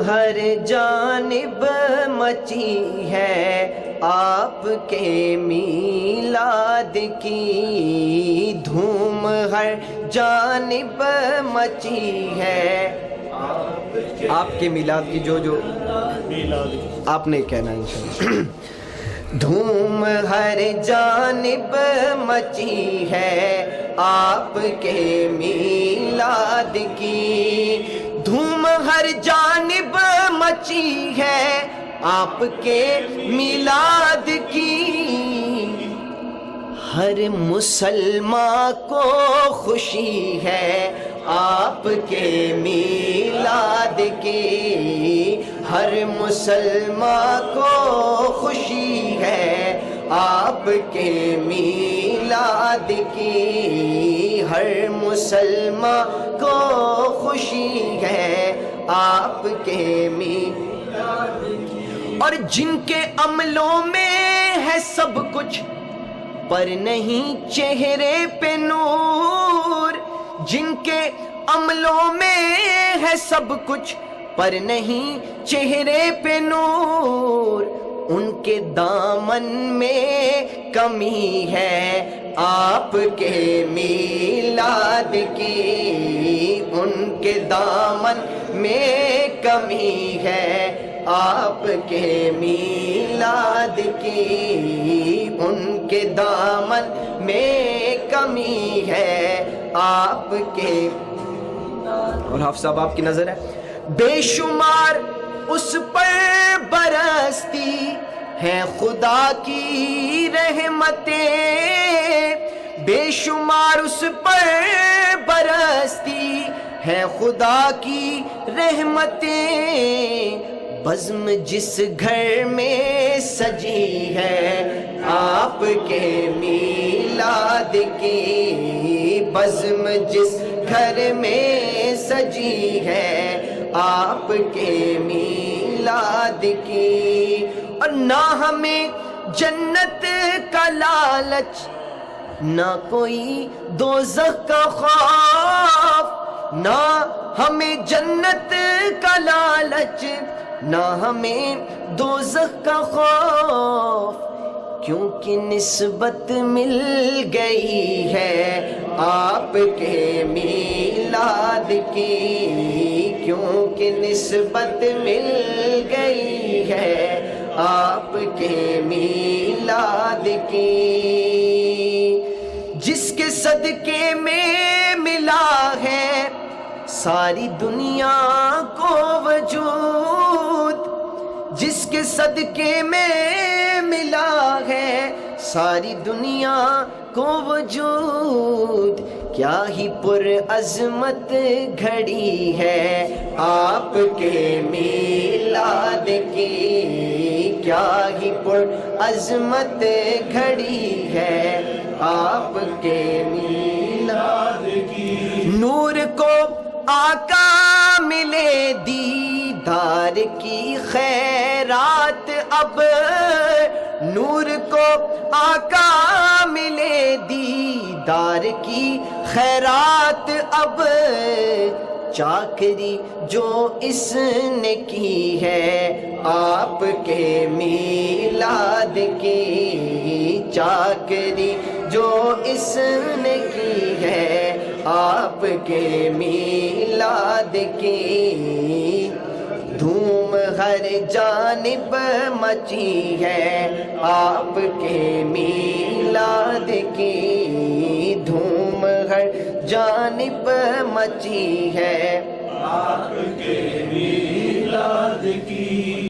ہر جانب مچی ہے آپ کے میلاد کی، دھوم ہر جانب مچی ہے آپ کے میلاد کی، جو آپ نے کہنا ہے انشاءاللہ۔ دھوم ہر جانب مچی ہے آپ کے میلاد کی، دھوم ہر جانب مچی ہے آپ کے میلاد کی، ہر مسلمان کو خوشی ہے آپ کے میلاد کی، ہر مسلمان کو خوشی ہے آپ کے میلاد کی، ہر مسلمان کو خوشی ہے آپ کے میلاد کی۔ اور جن کے عملوں میں ہے سب کچھ پر نہیں چہرے پہ نور، جن کے عملوں میں ہے سب کچھ پر نہیں چہرے پہ نور، ان کے دامن میں کمی ہے آپ کے میلاد کی، ان کے دامن میں کمی ہے آپ کے میلاد کی، ان کے دامن میں کمی ہے آپ کے۔ اور حافظ صاحب آپ کی نظر ہے، بے شمار اس پر برستی ہیں خدا کی رحمتیں، بے شمار اس پر برستی ہیں خدا کی رحمتیں، بزم جس گھر میں سجی ہے آپ کے میلاد کی، بزم جس گھر میں سجی ہے آپ کے میلاد کی، اور نہ ہمیں جنت کا لالچ نہ کوئی دوزخ کا خوف، نہ ہمیں جنت کا لالچ نہ ہمیں دوزخ کا خوف، کیونکہ نسبت مل گئی ہے آپ کے میلاد کی، کیونکہ نسبت مل گئی ہے آپ کے میلاد کی، جس کے صدقے میں ملا ہے ساری دنیا کو وجود، جس کے صدقے میں ملا ہے ساری دنیا کو وجود، کیا ہی پر عظمت گھڑی ہے آپ کے میلاد کی، کیا ہی پر عظمت گھڑی ہے آپ کے میلاد کی، نور کو آقا ملے دیدار کی خیرات اب، نور کو آقا ملے دیدار کی خیرات اب، چاکری جو اس نے کی ہے آپ کے میلاد کی، چاکری جو اس نے کی ہے آپ کے میلاد کی، دھوم ہر جانب مچی ہے آپ کے میلاد کی، دھوم ہر جانب مچی ہے آپ کے میلاد کی۔